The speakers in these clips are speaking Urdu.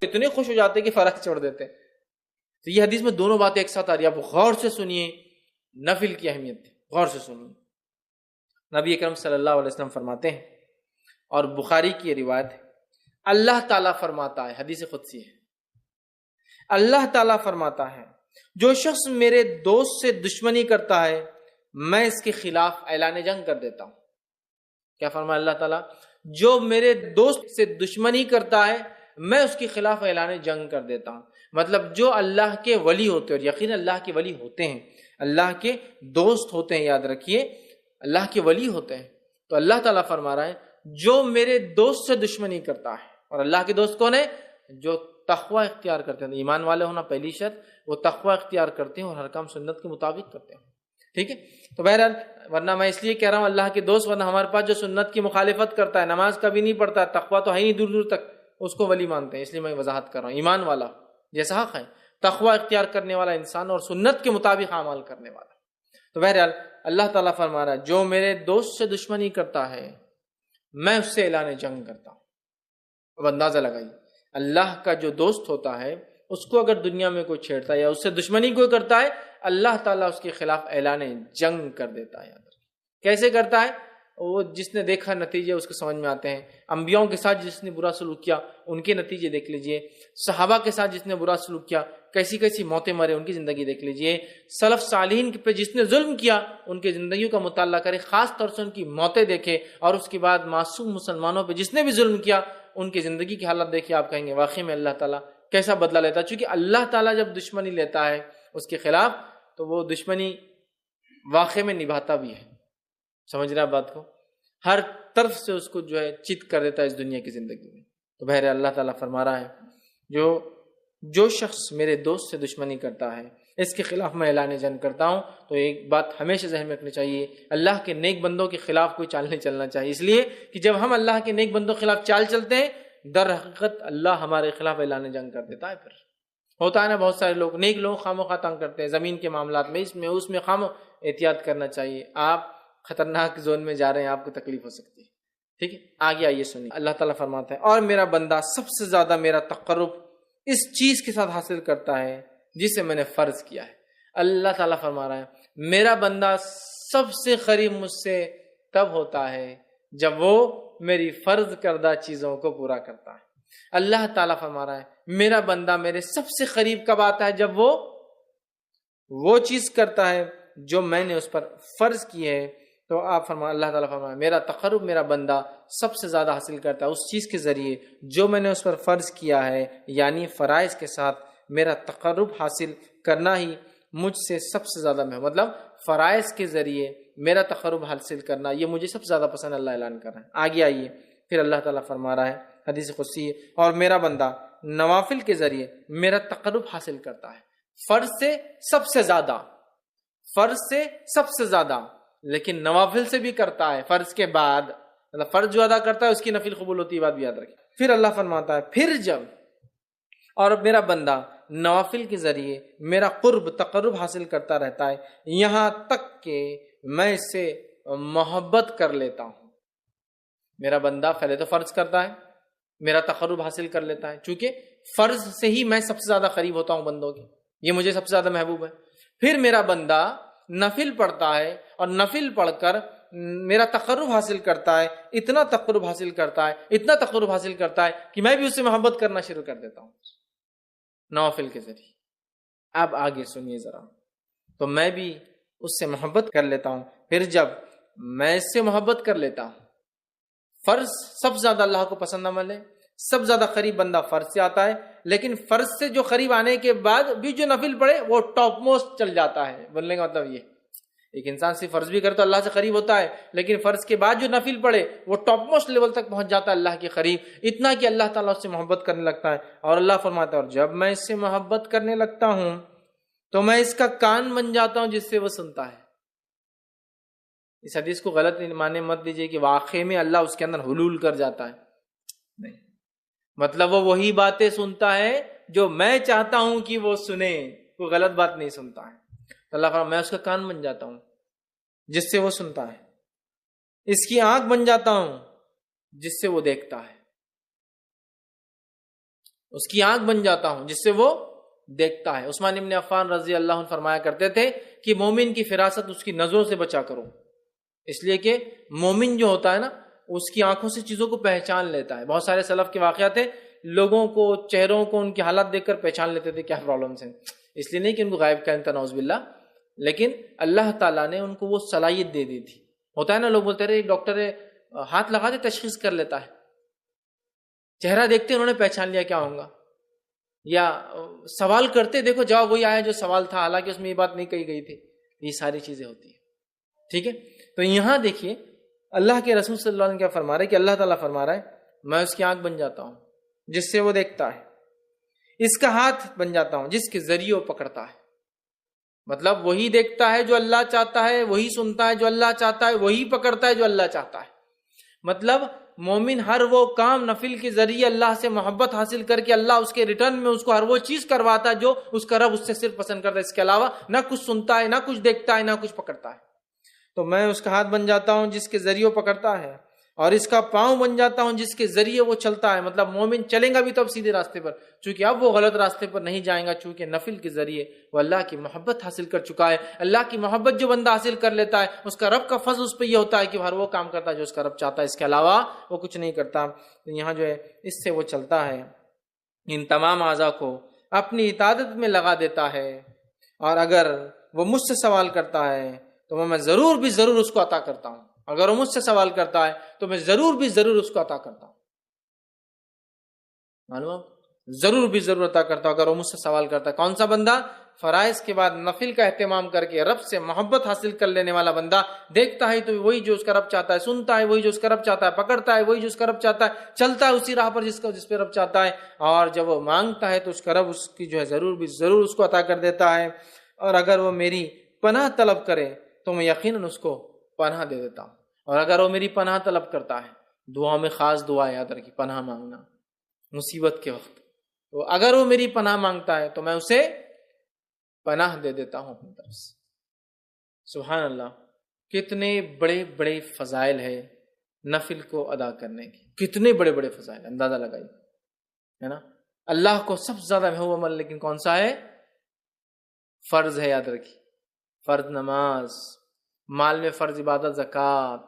اتنے خوش ہو جاتے کہ فرق چھوڑ دیتے. تو یہ حدیث میں دونوں باتیں ایک ساتھ آ رہی ہیں. آپ غور سے سنیے نفل کی اہمیت، غور سے سنیے. نبی اکرم صلی اللہ علیہ وسلم فرماتے ہیں، اور بخاری کی یہ روایت ہے، اللہ تعالیٰ فرماتا ہے، حدیث قدسی ہے، اللہ تعالیٰ فرماتا ہے جو شخص میرے دوست سے دشمنی کرتا ہے میں اس کے خلاف اعلان جنگ کر دیتا ہوں. کیا فرمایا اللہ تعالیٰ؟ جو میرے دوست سے دشمنی کرتا ہے میں اس کے خلاف اعلان جنگ کر دیتا ہوں. مطلب جو اللہ کے ولی ہوتے ہیں، اور یقین اللہ کے ولی ہوتے ہیں، اللہ کے دوست ہوتے ہیں، یاد رکھیے اللہ کے ولی ہوتے ہیں. تو اللہ تعالیٰ فرما رہا ہے جو میرے دوست سے دشمنی کرتا ہے، اور اللہ کے دوست کون ہے؟ جو تقوی اختیار کرتے ہیں. ایمان والے ہونا پہلی شرط، وہ تقوی اختیار کرتے ہیں اور ہر کام سنت کے مطابق کرتے ہیں. ٹھیک ہے؟ تو بہرحال ورنہ میں اس لیے کہہ رہا ہوں اللہ کے دوست، ورنہ ہمارے پاس جو سنت کی مخالفت کرتا ہے، نماز کبھی نہیں پڑھتا، تقوی تو ہے ہی دور دور تک، اس کو ولی مانتے ہیں. اس لیے میں وضاحت کر رہا ہوں. ایمان والا جیسا حق ہے، تقوی اختیار کرنے والا انسان اور سنت کے مطابق اعمال کرنے والا. تو بہرحال اللہ تعالیٰ فرما رہا ہے جو میرے دوست سے دشمنی کرتا ہے میں اس سے اعلان جنگ کرتا ہوں. اب اندازہ لگائیے، اللہ کا جو دوست ہوتا ہے اس کو اگر دنیا میں کوئی چھیڑتا ہے یا اس سے دشمنی کوئی کرتا ہے، اللہ تعالیٰ اس کے خلاف اعلان جنگ کر دیتا ہے. کیسے کرتا ہے؟ وہ جس نے دیکھا نتیجے اس کو سمجھ میں آتے ہیں. انبیاؤں کے ساتھ جس نے برا سلوک کیا ان کے نتیجے دیکھ لیجئے، صحابہ کے ساتھ جس نے برا سلوک کیا کیسی کیسی موتیں مرے ان کی زندگی دیکھ لیجئے، سلف صالحین پہ جس نے ظلم کیا ان کی زندگیوں کا مطالعہ کرے، خاص طور سے ان کی موتیں دیکھے، اور اس کے بعد معصوم مسلمانوں پہ جس نے بھی ظلم کیا ان کی زندگی کی حالت دیکھے. آپ کہیں گے واقعی میں اللہ تعالیٰ کیسا بدلہ لیتا ہے. چونکہ اللہ تعالیٰ جب دشمنی لیتا ہے اس کے خلاف تو وہ دشمنی واقع میں نبھاتا بھی ہے. سمجھ رہے آپ بات کو؟ ہر طرف سے اس کو جو ہے چت کر دیتا ہے اس دنیا کی زندگی میں. تو بہرحال اللہ تعالیٰ فرما رہا ہے جو شخص میرے دوست سے دشمنی کرتا ہے اس کے خلاف میں اعلان جنگ کرتا ہوں. تو ایک بات ہمیشہ ذہن میں رکھنی چاہیے، اللہ کے نیک بندوں کے خلاف کوئی چال نہیں چلنا چاہیے. اس لیے کہ جب ہم اللہ کے نیک بندوں کے خلاف چال چلتے ہیں در حقیقت اللہ ہمارے خلاف اعلان جنگ کر دیتا ہے. پھر ہوتا ہے نا بہت سارے لوگ نیک لوگ خاموخواہ تنگ کرتے ہیں زمین کے معاملات میں، اس میں خام احتیاط کرنا چاہیے. آپ خطرناک زون میں جا رہے ہیں، آپ کو تکلیف ہو سکتی ہے. ٹھیک ہے، آگے آئیے سنیے. اللہ تعالیٰ فرماتا ہے اور میرا بندہ سب سے زیادہ میرا تقرب اس چیز کے ساتھ حاصل کرتا ہے جسے میں نے فرض کیا ہے. اللہ تعالیٰ فرما رہا ہے میرا بندہ سب سے قریب مجھ سے تب ہوتا ہے جب وہ میری فرض کردہ چیزوں کو پورا کرتا ہے. اللہ تعالیٰ فرما رہا ہے میرا بندہ میرے سب سے قریب کب آتا ہے؟ جب وہ چیز کرتا ہے جو میں نے اس پر فرض کی ہے. تو آپ اللہ تعالیٰ فرمائے میرا تقرب میرا بندہ سب سے زیادہ حاصل کرتا ہے اس چیز کے ذریعے جو میں نے اس پر فرض کیا ہے، یعنی فرائض کے ساتھ میرا تقرب حاصل کرنا ہی مجھ سے سب سے زیادہ مطلب فرائض کے ذریعے میرا تقرب حاصل کرنا یہ مجھے سب سے زیادہ پسند اللہ اعلان کر رہا ہے. آگے آئیے پھر اللہ تعالیٰ فرما رہا ہے حدیث قدسی اور میرا بندہ نوافل کے ذریعے میرا تقرب حاصل کرتا ہے فرض سے سب سے زیادہ، لیکن نوافل سے بھی کرتا ہے فرض کے بعد. مطلب فرض جو ادا کرتا ہے اس کی نفل قبول ہوتی ہے، بات بھی یاد رکھیں. پھر اللہ فرماتا ہے پھر جب اور میرا بندہ نوافل کے ذریعے میرا تقرب حاصل کرتا رہتا ہے یہاں تک کہ میں اس سے محبت کر لیتا ہوں. میرا بندہ پہلے تو فرض کرتا ہے، میرا تقرب حاصل کر لیتا ہے، چونکہ فرض سے ہی میں سب سے زیادہ قریب ہوتا ہوں بندوں کے، یہ مجھے سب سے زیادہ محبوب ہے. پھر میرا بندہ نفل پڑھتا ہے اور نفل پڑھ کر میرا تقرب حاصل کرتا ہے، اتنا تقرب حاصل کرتا ہے کہ میں بھی اس سے محبت کرنا شروع کر دیتا ہوں نوافل کے ذریعے. اب آگے سنیے ذرا. تو میں بھی اس سے محبت کر لیتا ہوں. پھر جب میں اس سے محبت کر لیتا ہوں، فرض سب زیادہ اللہ کو پسند عمل ہے، سب زیادہ قریب بندہ فرض سے آتا ہے، لیکن فرض سے جو قریب آنے کے بعد بھی جو نفل پڑھے وہ ٹاپ موسٹ چل جاتا ہے. بولنے کا مطلب یہ ایک انسان صرف فرض بھی کرتا ہے اللہ سے قریب ہوتا ہے، لیکن فرض کے بعد جو نفل پڑھے وہ ٹاپ موسٹ لیول تک پہنچ جاتا ہے اللہ کے قریب، اتنا کہ اللہ تعالیٰ اس سے محبت کرنے لگتا ہے. اور اللہ فرماتا ہے اور جب میں اس سے محبت کرنے لگتا ہوں تو میں اس کا کان بن جاتا ہوں جس سے وہ سنتا ہے. اس حدیث کو غلط معنی مت دیجیے کہ واقعی میں اللہ اس کے اندر حلول کر جاتا ہے، نہیں، مطلب وہ وہی باتیں سنتا ہے جو میں چاہتا ہوں کہ وہ سنے، کوئی غلط بات نہیں سنتا ہے. اللہ فرماتا میں اس کا کان بن جاتا ہوں جس سے وہ سنتا ہے، اس کی آنکھ بن جاتا ہوں جس سے وہ دیکھتا ہے، اس کی آنکھ بن جاتا ہوں جس سے وہ دیکھتا ہے۔ عثمان ابن عفان رضی اللہ عنہ فرمایا کرتے تھے کہ مومن کی فراست اس کی نظروں سے بچا کرو، اس لیے کہ مومن جو ہوتا ہے نا اس کی آنکھوں سے چیزوں کو پہچان لیتا ہے۔ بہت سارے سلف کے واقعات ہیں، لوگوں کو، چہروں کو، ان کی حالت دیکھ کر پہچان لیتے تھے کیا پرابلمس ہیں، اس لیے نہیں کہ ان کو غائب کا نعوذ باللہ، لیکن اللہ تعالیٰ نے ان کو وہ صلاحیت دے دی تھی۔ ہوتا ہے نا، لوگ بولتے رہے ڈاکٹر ہاتھ لگا دے تشخیص کر لیتا ہے، چہرہ دیکھتے انہوں نے پہچان لیا کیا ہوگا، یا سوال کرتے دیکھو جواب وہی آیا جو سوال تھا، حالانکہ اس میں یہ بات نہیں کہی گئی تھی۔ یہ ساری چیزیں ہوتی ہیں، ٹھیک ہے۔ تو یہاں دیکھیے اللہ کے رسول صلی اللہ علیہ وسلم کیا فرما رہے ہیں کہ اللہ تعالیٰ فرما رہا ہے میں اس کی آنکھ بن جاتا ہوں جس سے وہ دیکھتا ہے، اس کا ہاتھ بن جاتا ہوں جس کے ذریعے وہ پکڑتا ہے۔ مطلب وہی دیکھتا ہے جو اللہ چاہتا ہے، وہی سنتا ہے جو اللہ چاہتا ہے، وہی پکڑتا ہے جو اللہ چاہتا ہے۔ مطلب مومن ہر وہ کام نفل کے ذریعے اللہ سے محبت حاصل کر کے اللہ اس کے ریٹرن میں اس کو ہر وہ چیز کرواتا ہے جو اس کا رب اس سے صرف پسند کرتا ہے، اس کے علاوہ نہ کچھ سنتا ہے، نہ کچھ دیکھتا ہے، نہ کچھ پکڑتا ہے۔ تو میں اس کا ہاتھ بن جاتا ہوں جس کے ذریعے وہ پکڑتا ہے، اور اس کا پاؤں بن جاتا ہوں جس کے ذریعے وہ چلتا ہے۔ مطلب مومن چلیں گا بھی تو اب سیدھے راستے پر، چونکہ اب وہ غلط راستے پر نہیں جائیں گا، چونکہ نفل کے ذریعے وہ اللہ کی محبت حاصل کر چکا ہے۔ اللہ کی محبت جو بندہ حاصل کر لیتا ہے اس کا رب کا فضل اس پہ یہ ہوتا ہے کہ وہ ہر وہ کام کرتا ہے جو اس کا رب چاہتا ہے، اس کے علاوہ وہ کچھ نہیں کرتا۔ تو یہاں جو ہے اس سے وہ چلتا ہے، ان تمام اعضاء کو اپنی اطاعت میں لگا دیتا ہے، اور اگر وہ مجھ سے سوال کرتا ہے تو میں ضرور بھی ضرور اس کو عطا کرتا ہوں۔ اگر وہ مجھ سے سوال کرتا ہے تو میں ضرور بھی ضرور اس کو عطا کرتا ہوں، معلوم، ضرور بھی ضرور عطا کرتا ہوں اگر وہ مجھ سے سوال کرتا ہے۔ کون سا بندہ؟ فرائض کے بعد نفل کا اہتمام کر کے رب سے محبت حاصل کر لینے والا بندہ۔ دیکھتا ہے تو وہی جو اس کا رب چاہتا ہے، سنتا ہے وہی جو اس کا رب چاہتا ہے، پکڑتا ہے وہی جو اس کا رب چاہتا ہے، چلتا ہے اسی راہ پر جس پہ رب چاہتا ہے، اور جب وہ مانگتا ہے تو اس کا رب اس کی جو ہے ضرور بھی ضرور اس کو عطا کر دیتا ہے۔ اور اگر وہ میری پناہ طلب کرے تو میں یقیناً اس کو پناہ دے دیتا ہوں۔ اور اگر وہ میری پناہ طلب کرتا ہے، دعا میں خاص دعا یاد رکھی، پناہ مانگنا مصیبت کے وقت، تو اگر وہ میری پناہ مانگتا ہے تو میں اسے پناہ دے دیتا ہوں اپنی طرف سے۔ سبحان اللہ، کتنے بڑے بڑے فضائل ہے نفل کو ادا کرنے کی، کتنے بڑے بڑے فضائل، اندازہ لگائیے، ہے نا۔ اللہ کو سب سے زیادہ محبوب عمل لیکن کون سا ہے؟ فرض ہے، یاد رکھیے، فرض نماز، مال میں فرض عبادت زکوٰۃ،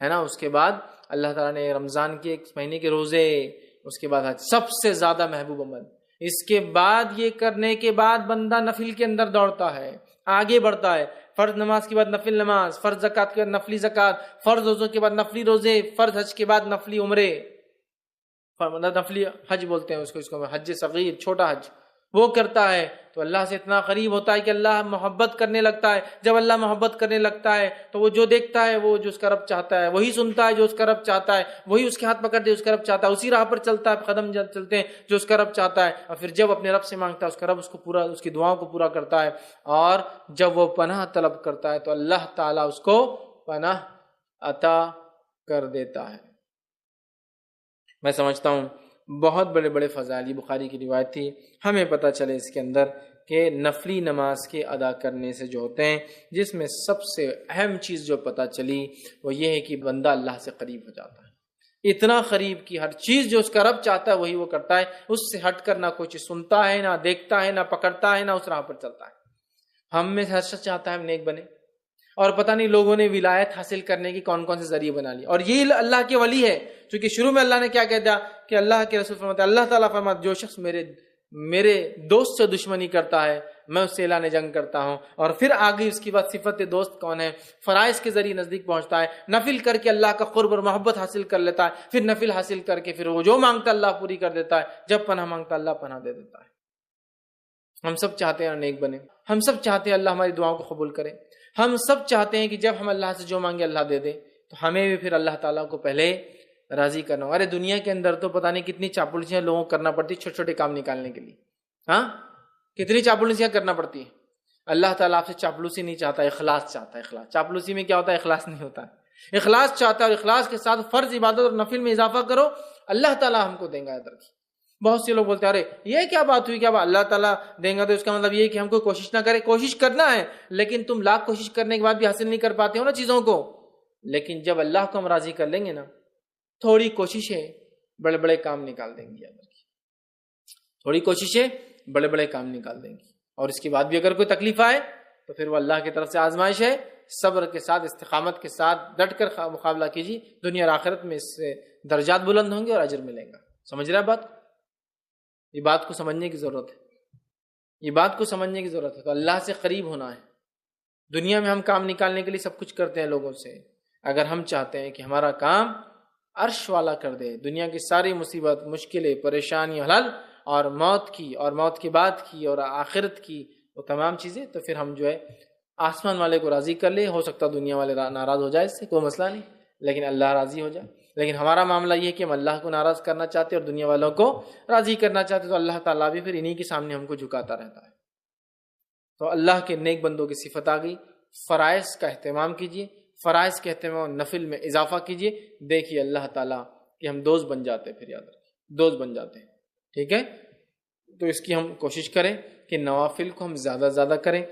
ہے نا۔ اس کے بعد اللہ تعالیٰ نے رمضان کے 1 مہینے کے روزے، اس کے بعد حج، سب سے زیادہ محبوب عمل۔ اس کے بعد یہ کرنے کے بعد بندہ نفل کے اندر دوڑتا ہے، آگے بڑھتا ہے۔ فرض نماز کے بعد نفل نماز، فرض زکوٰۃ کے بعد نفلی زکوٰۃ، فرض روزوں کے بعد نفلی روزے، فرض حج کے بعد نفلی عمرے، نفلی حج بولتے ہیں اس کو حج صغیر، چھوٹا حج، وہ کرتا ہے تو اللہ سے اتنا قریب ہوتا ہے کہ اللہ محبت کرنے لگتا ہے۔ جب اللہ محبت کرنے لگتا ہے تو وہ جو دیکھتا ہے وہ جو اس کا رب چاہتا ہے، وہی سنتا ہے جو اس کا رب چاہتا ہے، وہی اس کے ہاتھ پکڑتے اس کا رب چاہتا ہے، اسی راہ پر چلتا ہے، قدم چلتے ہیں جو اس کا رب چاہتا ہے۔ اور پھر جب اپنے رب سے مانگتا ہے اس کا رب اس کو پورا، اس کی دعاؤں کو پورا کرتا ہے۔ اور جب وہ پناہ طلب کرتا ہے تو اللہ تعالیٰ اس کو پناہ عطا کر دیتا ہے۔ میں سمجھتا ہوں بہت بڑے بڑے فضائل، یہ بخاری کی روایت تھی، ہمیں پتہ چلے اس کے اندر کہ نفلی نماز کے ادا کرنے سے جو ہوتے ہیں، جس میں سب سے اہم چیز جو پتہ چلی وہ یہ ہے کہ بندہ اللہ سے قریب ہو جاتا ہے، اتنا قریب کہ ہر چیز جو اس کا رب چاہتا ہے وہی وہ کرتا ہے، اس سے ہٹ کر نہ کوئی چیز سنتا ہے، نہ دیکھتا ہے، نہ پکڑتا ہے، نہ اس راہ پر چلتا ہے۔ ہم میں ہر شخص چاہتا ہے ہم نیک بنے، اور پتہ نہیں لوگوں نے ولایت حاصل کرنے کی کون کون سے ذریعے بنا لی، اور یہ اللہ کے ولی ہے، چونکہ شروع میں اللہ نے کیا کہہ دیا کہ اللہ کے رسول فرماتے ہیں، اللہ تعالیٰ فرماتے جو شخص میرے دوست سے دشمنی کرتا ہے میں اس سے اعلان جنگ کرتا ہوں۔ اور پھر آگے اس کی بات صفت دوست کون ہے؟ فرائض کے ذریعے نزدیک پہنچتا ہے، نفل کر کے اللہ کا قرب اور محبت حاصل کر لیتا ہے، پھر نفل حاصل کر کے پھر وہ جو مانگتا ہے اللہ پوری کر دیتا ہے، جب پناہ مانگتا ہے اللہ پناہ دے دیتا ہے۔ ہم سب چاہتے ہیں نیک بنے، ہم سب چاہتے ہیں اللہ ہماری دعاؤں کو قبول کرے، ہم سب چاہتے ہیں کہ جب ہم اللہ سے جو مانگے اللہ دے دے، تو ہمیں بھی پھر اللہ تعالیٰ کو پہلے راضی کرنا ہو۔ ارے دنیا کے اندر تو پتہ نہیں کتنی چاپلوسیاں لوگوں کو کرنا پڑتی چھوٹے چھوٹے کام نکالنے کے لیے، ہاں کتنی چاپلوسیاں کرنا پڑتی ہیں۔ اللہ تعالیٰ آپ سے چاپلوسی نہیں چاہتا، اخلاص چاہتا ہے۔ اخلاص، چاپلوسی میں کیا ہوتا ہے؟ اخلاص نہیں ہوتا ہے، اخلاص چاہتا ہے، اور اخلاص کے ساتھ فرض عبادت اور نفل میں اضافہ کرو، اللہ تعالیٰ ہم کو دیں گا۔ ادھر کی بہت سے لوگ بولتے ہیں ارے یہ کیا بات ہوئی، کیا بات اللہ تعالیٰ دیں گا، تو اس کا مطلب یہ ہے کہ ہم کو کوشش نہ کرے۔ کوشش کرنا ہے، لیکن تم لاکھ کوشش کرنے کے بعد بھی حاصل نہیں کر پاتے ہو نا چیزوں کو، لیکن جب اللہ کو ہم راضی کر لیں گے نا تھوڑی کوششیں بڑے بڑے کام نکال دیں گی، یاد رکھیے، تھوڑی کوششیں بڑے بڑے کام نکال دیں گی. اور اس کے بعد بھی اگر کوئی تکلیف آئے تو پھر وہ اللہ کی طرف سے آزمائش ہے، صبر کے ساتھ استقامت کے ساتھ ڈٹ کر مقابلہ کیجیے، دنیا اور آخرت میں اس سے درجات بلند ہوں گے اور اجر ملے گا. سمجھ رہے ہیں بات؟ یہ بات کو سمجھنے کی ضرورت ہے، یہ بات کو سمجھنے کی ضرورت ہے. تو اللہ سے قریب ہونا ہے. دنیا میں ہم کام نکالنے کے لیے سب کچھ کرتے ہیں لوگوں سے، اگر ہم چاہتے ہیں کہ ہمارا کام عرش والا کر دے، دنیا کی ساری مصیبت، مشکلیں، پریشانی حل، اور موت کی اور موت کے بعد کی اور آخرت کی وہ تمام چیزیں، تو پھر ہم جو ہے آسمان والے کو راضی کر لیں. ہو سکتا دنیا والے ناراض ہو جائے، اس سے کوئی مسئلہ نہیں، لیکن اللہ راضی ہو جائے. لیکن ہمارا معاملہ یہ ہے کہ ہم اللہ کو ناراض کرنا چاہتے اور دنیا والوں کو راضی کرنا چاہتے، تو اللہ تعالیٰ بھی پھر انہی کے سامنے ہم کو جھکاتا رہتا ہے. تو اللہ کے نیک بندوں کی صفت آ گئی. فرائض کا اہتمام کیجیے، فرائض کے اہتمام نفل میں اضافہ کیجیے. دیکھیے اللہ تعالیٰ کہ ہم دوست بن جاتے ہیں، پھر یاد رکھیے دوست بن جاتے ہیں. ٹھیک ہے، تو اس کی ہم کوشش کریں کہ نوافل کو ہم زیادہ زیادہ کریں.